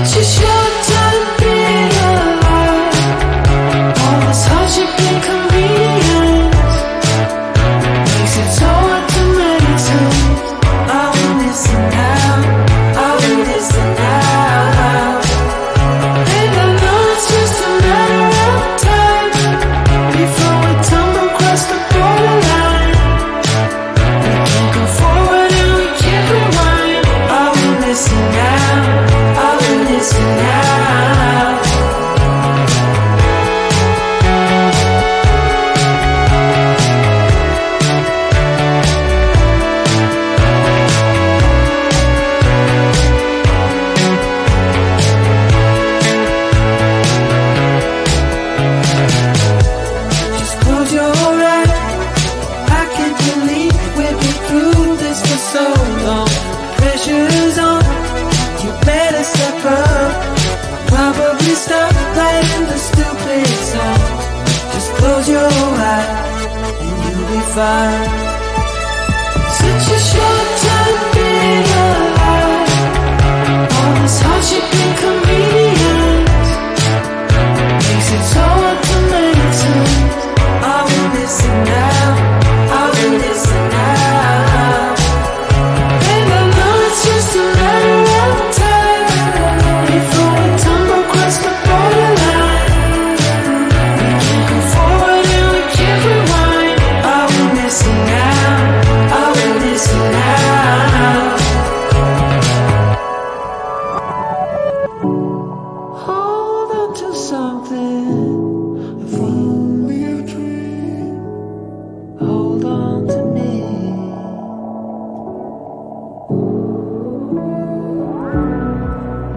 Such a short time being alive. All this hardship and convenience makes it so hard to make sense. I will listen now, I will listen now. And I know it's just a matter of time before we tumble across the borderline. We can't go forward and we can't rewind. I will listen now, I will listen now. Just close your eyes. I can't believe we've been through this for so long. Pressure's on, you better step up. Probably stop playing the stupid song. Just close your eyes and you'll be fine. Such a short time being alive. All this hardship and convenience makes it so hard to make sense. I will listen now, I will listen now. And I know it's just a matter of time before we tumble across the borderline. We can't go forward and we can't rewind. I will listen now, I will listen now. Hold on to something, if only a dream. Hold on to me.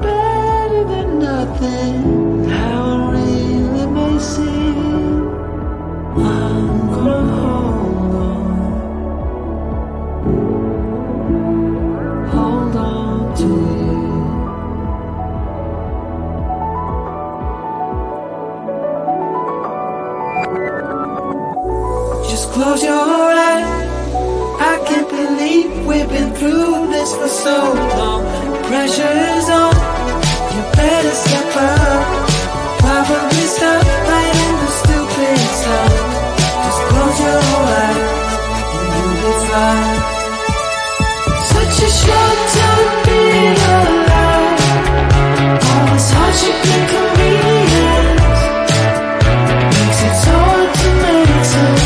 Better than nothing, how it really may seem. I'm gonna hold on to you. Just close your eyes. I can't believe we've been through this for so long. Pressure's on, you better step up. Probably stop playing the stupid song. Just close your eyes and you'll be fine. Such a short time being alive. All this hardship and convenience makes it so hard to make sense.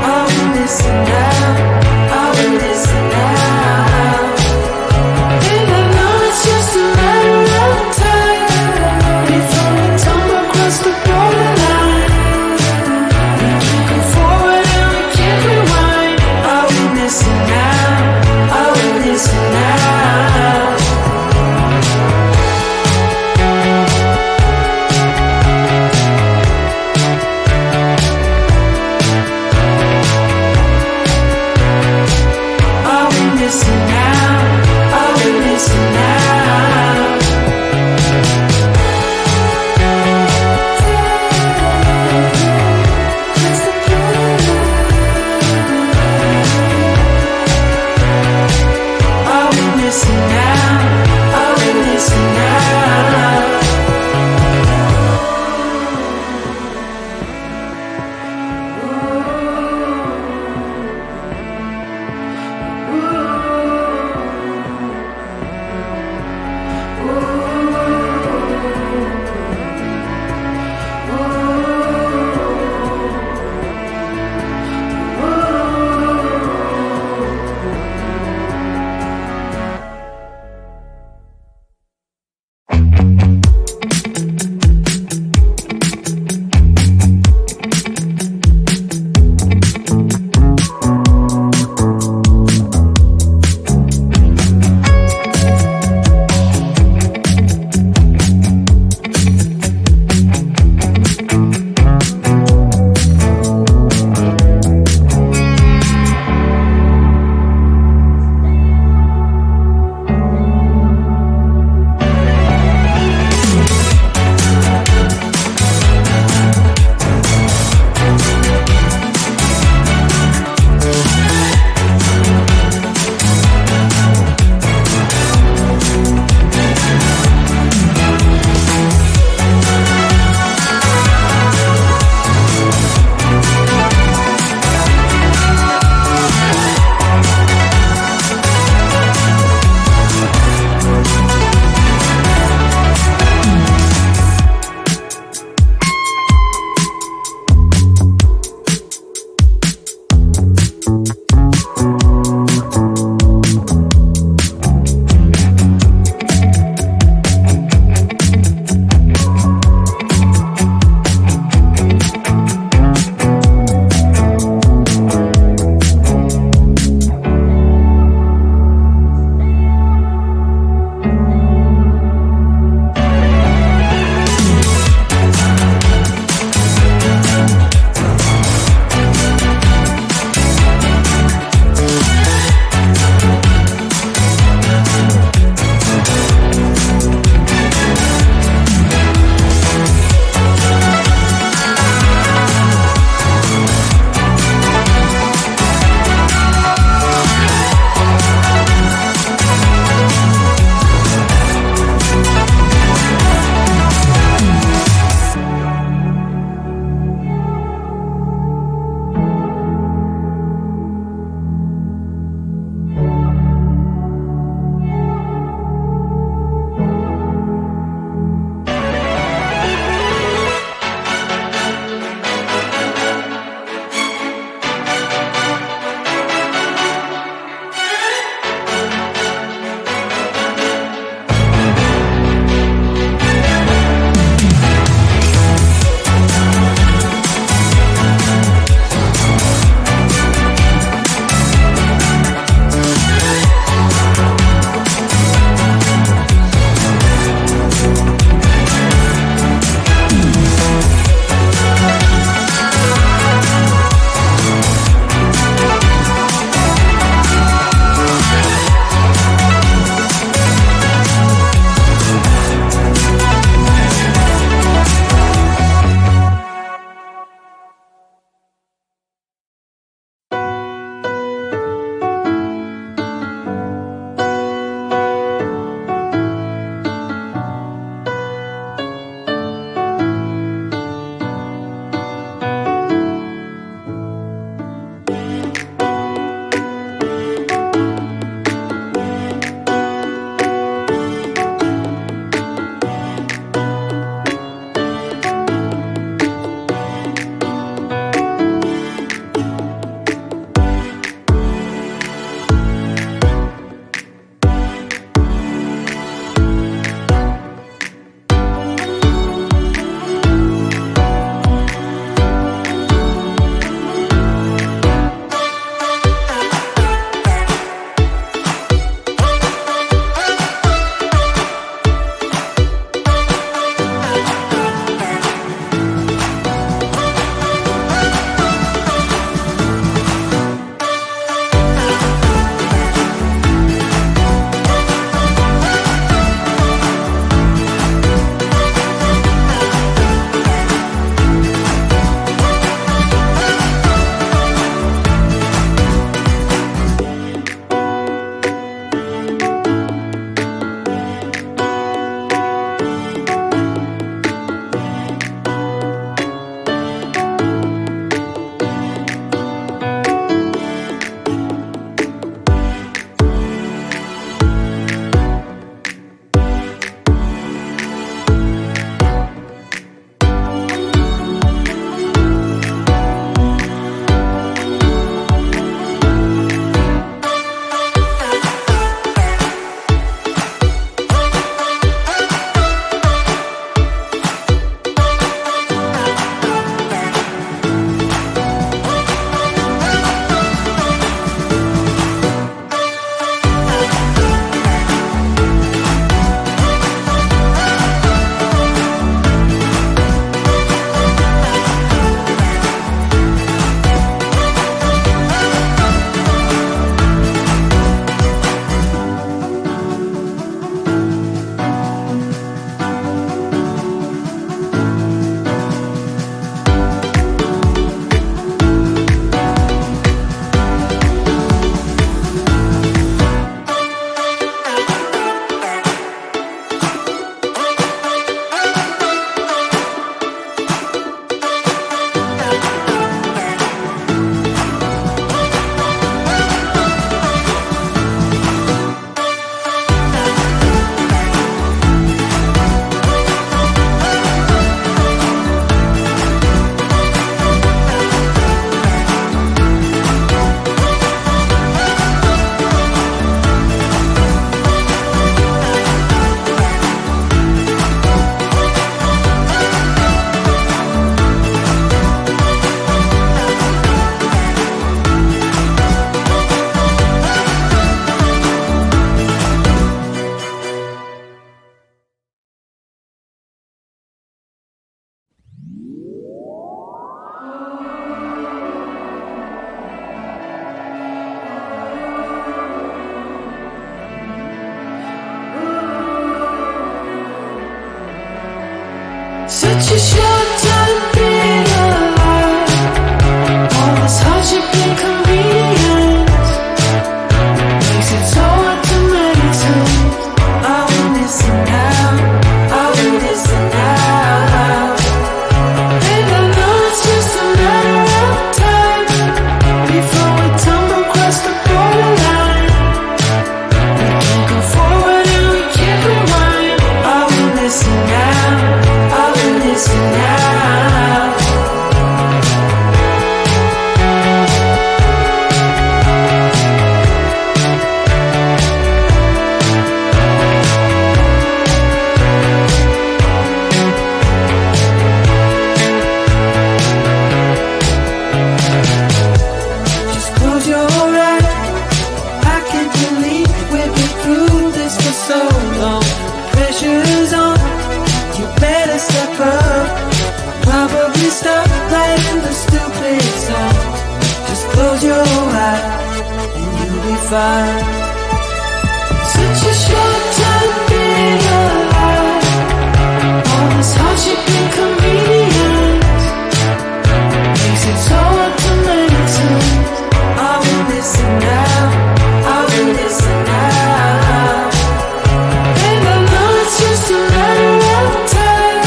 I will listen now, I will listen now. And I know it's just a matter of time before we tumble across the borderline. We Such a short time being alive. All this hardship and convenience makes it so hard to make sense. Are we missing out? Are we missing out? And I know it's just a matter of time before we tumble across the borderline. We can't go forward and we can't rewind. Are we missing out? Are we missing out? Just close your eyes. I can't believe we've been through this for so long. Pressure's on. You better step up. Probably stop playing the stupid song. Just close your eyes and you'll be fine. Such a short time being alive. All this hardship and convenience makes it so hard to make sense. Are we missing out? Are we missing out? And I know it's just a matter of time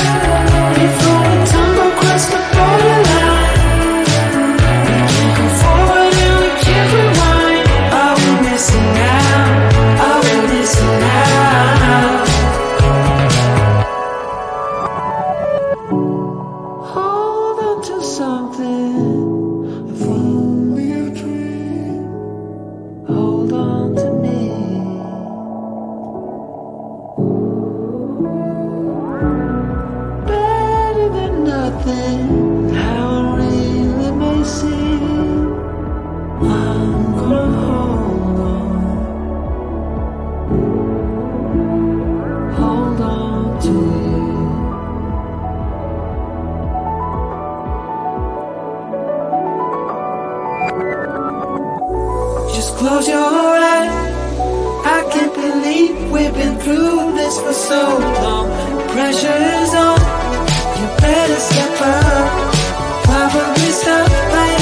before we tumble across the borderline. We can't go forward and we can't rewind. Are we missing out? Are we missing out? Hold on to something, if only a dream. Hold on to me. Better than nothing, how it really may seem. I'm gonna hold on to you. Just close your eyes. I can't believe we've been through this for so long. Pressure's on. You better step up. Probably stop right